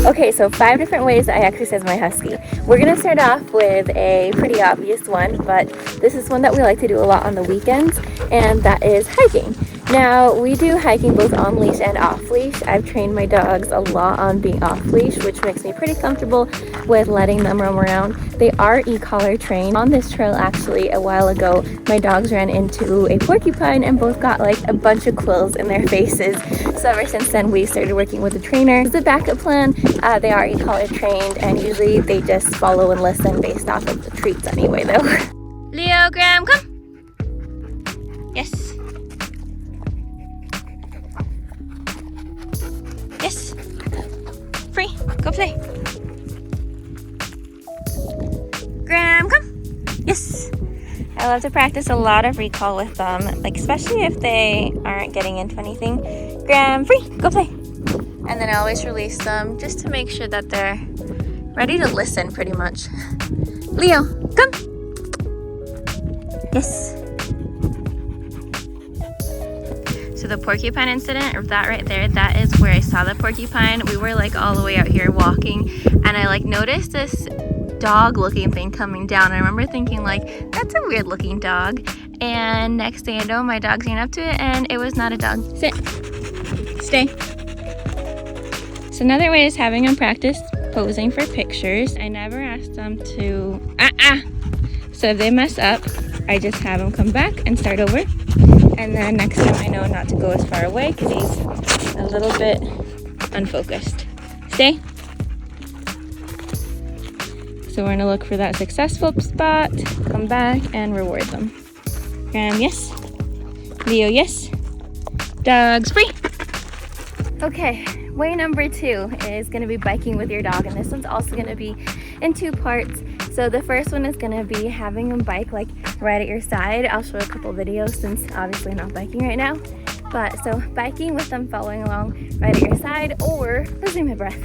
Okay, so 5 different ways I exercise my Husky. We're gonna start off with a pretty obvious one, but this is one that we like to do a lot on the weekends, and that is hiking. Now, we do hiking both on leash and off leash. I've trained my dogs a lot on being off leash, which makes me pretty comfortable with letting them roam around. They are e-collar trained. On this trail, actually, a while ago, my dogs ran into a porcupine and both got like a bunch of quills in their faces. So ever since then, we started working with a trainer. As a backup plan, they are e-collar trained, and usually they just follow and listen based off of the treats anyway, though. Leo, Graham, come. Yes. Yes. Free. Go play. Graham, come. Yes. I love to practice a lot of recall with them, like especially if they aren't getting into anything. Graham, free. Go play. And then I always release them just to make sure that they're ready to listen pretty much. Leo, come. Yes. So the porcupine incident, or that right there, that is where I saw the porcupine. We were like all the way out here walking, and I like noticed this dog looking thing coming down. I remember thinking like, that's a weird looking dog. And next thing I know, my dog ran up to it and it was not a dog. Sit. Stay. So another way is having them practice posing for pictures. I never asked them to, So if they mess up, I just have them come back and start over. And then next time I know not to go as far away because he's a little bit unfocused. Stay. So we're gonna look for that successful spot, come back and reward them. Yes. Leo, yes. Dogs free. Okay, way number 2 is gonna be biking with your dog, and this one's also gonna be in 2 parts. So the first one is gonna be having them bike like right at your side. I'll show a couple videos since obviously I'm not biking right now. But so biking with them following along right at your side, or losing my breath.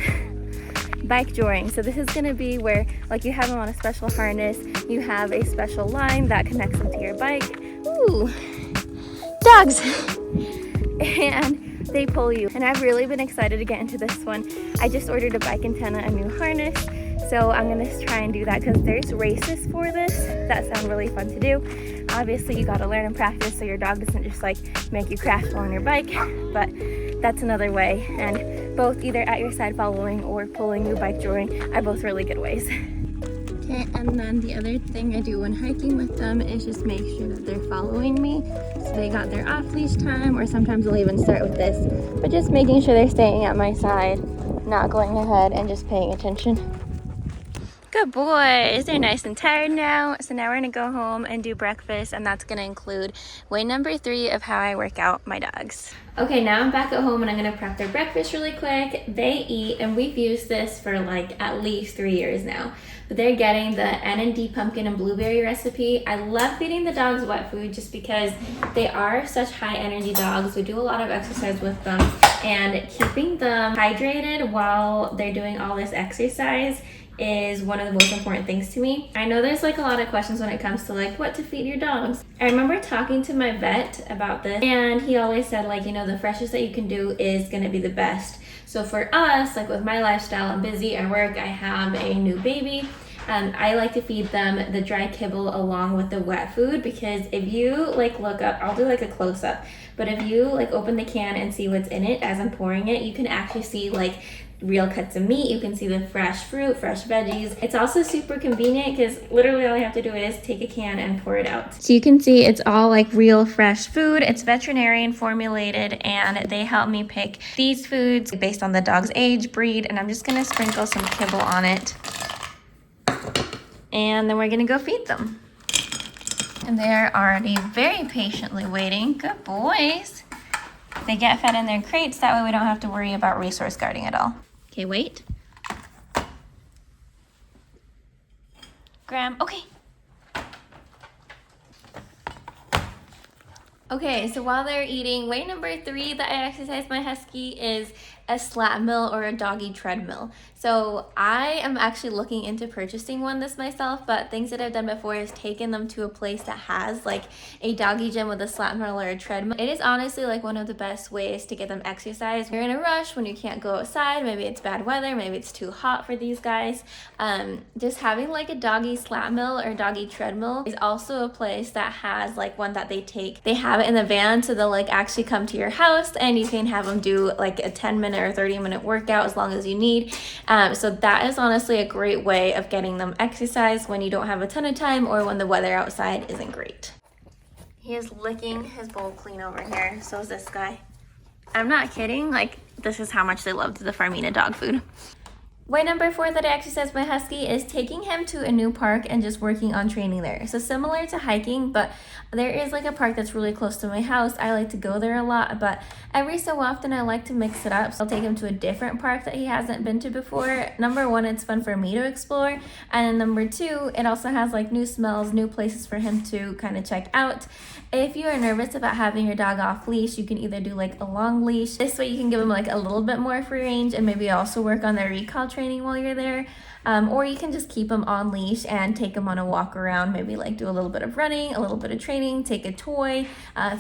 Bike joring. So this is going to be where like you have them on a special harness, you have a special line that connects them to your bike. Ooh, dogs. And they pull you. And I've really been excited to get into this one. I just ordered a bike antenna, a new harness. So I'm going to try and do that because there's races for this that sound really fun to do. Obviously you got to learn and practice so your dog doesn't just like make you crash while on your bike, but that's another way. And both either at your side following or pulling you bike joring are both really good ways. Okay, and then the other thing I do when hiking with them is just make sure that they're following me. So they got their off leash time, or sometimes I'll even start with this, but just making sure they're staying at my side, not going ahead and just paying attention. Good boys, they're nice and tired now. So now we're gonna go home and do breakfast, and that's gonna include way number 3 of how I work out my dogs. Okay, now I'm back at home and I'm gonna prep their breakfast really quick. They eat, and we've used this for like at least 3 years now. But they're getting the N&D pumpkin and blueberry recipe. I love feeding the dogs wet food just because they are such high energy dogs. We do a lot of exercise with them, and keeping them hydrated while they're doing all this exercise is one of the most important things to me. I know there's like a lot of questions when it comes to like what to feed your dogs. I remember talking to my vet about this, and he always said like, you know, the freshest that you can do is gonna be the best. So for us, like with my lifestyle, I'm busy, I work, I have a new baby, I like to feed them the dry kibble along with the wet food, because if you like look up, I'll do like a close-up, but if you like open the can and see what's in it as I'm pouring it, you can actually see like real cuts of meat, you can see the fresh fruit, fresh veggies. It's also super convenient because literally all I have to do is take a can and pour it out. So you can see it's all like real fresh food. It's veterinarian formulated, and they help me pick these foods based on the dog's age, breed, and I'm just gonna sprinkle some kibble on it. And then we're gonna go feed them. And they're already very patiently waiting. Good boys. They get fed in their crates, that way we don't have to worry about resource guarding at all. Okay, wait. Graham, okay. Okay, so while they're eating, way number 3 that I exercise my Husky is a slap mill or a doggy treadmill. So I am actually looking into purchasing one this myself, but things that I've done before is taken them to a place that has like a doggy gym with a slap mill or a treadmill. It is honestly like one of the best ways to get them exercise. You're in a rush when you can't go outside, maybe it's bad weather, maybe it's too hot for these guys. Just having like a doggy slap mill or doggy treadmill is also a place that has like one that they have it in the van, so they'll like actually come to your house and you can have them do like a 10-minute or 30-minute workout as long as you need. So that is honestly a great way of getting them exercise when you don't have a ton of time or when the weather outside isn't great. He is licking his bowl clean over here. So is this guy. I'm not kidding. Like, this is how much they loved the Farmina dog food. Way number 4 that I exercise my Husky is taking him to a new park and just working on training there. So similar to hiking, but there is like a park that's really close to my house. I like to go there a lot, but every so often I like to mix it up. So I'll take him to a different park that he hasn't been to before. Number 1, it's fun for me to explore. And then number 2, it also has like new smells, new places for him to kind of check out. If you are nervous about having your dog off leash, you can either do like a long leash. This way you can give him like a little bit more free range and maybe also work on their recall training while you're there. Or you can just keep him on leash and take him on a walk around, maybe like do a little bit of running, a little bit of training, take a toy,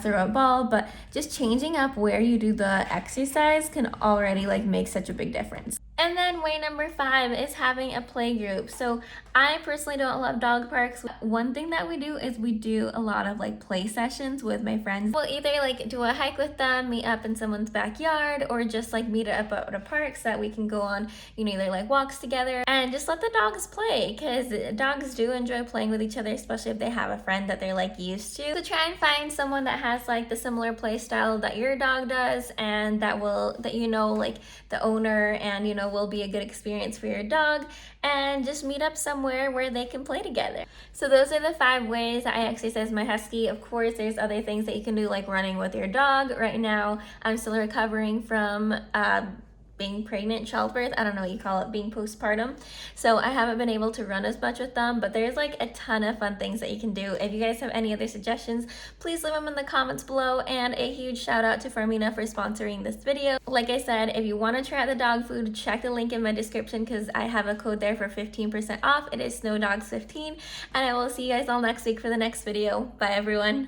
throw a ball, but just changing up where you do the exercise can already like make such a big difference. And then way number 5 is having a play group. So I personally don't love dog parks. One thing that we do is we do a lot of like play sessions with my friends. We'll either like do a hike with them, meet up in someone's backyard, or just like meet up at a park so that we can go on, you know, either like walks together and just let the dogs play, because dogs do enjoy playing with each other, especially if they have a friend that they're like used to. So try and find someone that has like the similar play style that your dog does, and that you know like the owner, and you know will be a good experience for your dog, and just meet up somewhere where they can play together. So those are the 5 ways that I exercise my Husky. Of course, there's other things that you can do like running with your dog. Right now, I'm still recovering from being pregnant, childbirth, I don't know what you call it, being postpartum. So I haven't been able to run as much with them, but there's like a ton of fun things that you can do. If you guys have any other suggestions, please leave them in the comments below, and a huge shout out to Farmina for sponsoring this video. Like I said, if you want to try out the dog food, check the link in my description because I have a code there for 15% off. It is SNOWDOGS15, and I will see you guys all next week for the next video. Bye everyone.